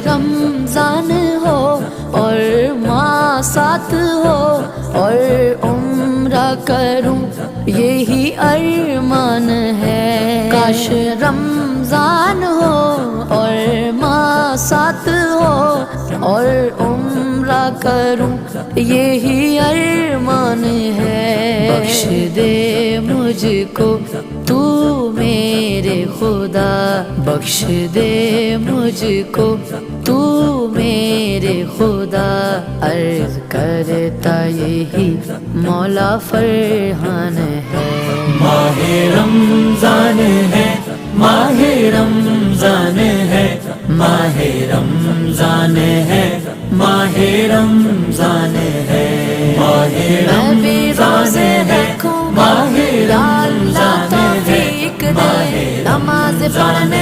رمضان ہو اور ماں ساتھ ہو اور عمرہ کروں یہی ارمان ہے. کاش رمضان ہو اور ماں ساتھ ہو اور عمرہ کروں یہی ارمان ہے. بخش دے مجھ کو تو میرے خدا، بخش دے مجھ کو تو میرے خدا. عرض کرتا یہی مولا فرحان ہے. ماہ رمضان ہے، ماہ رمضان ہے، ماہ رمضان ہے، ماہ رمضان ہے، ماہ رمضان ہے، ماہ رمضان ہے، نماز پڑھنے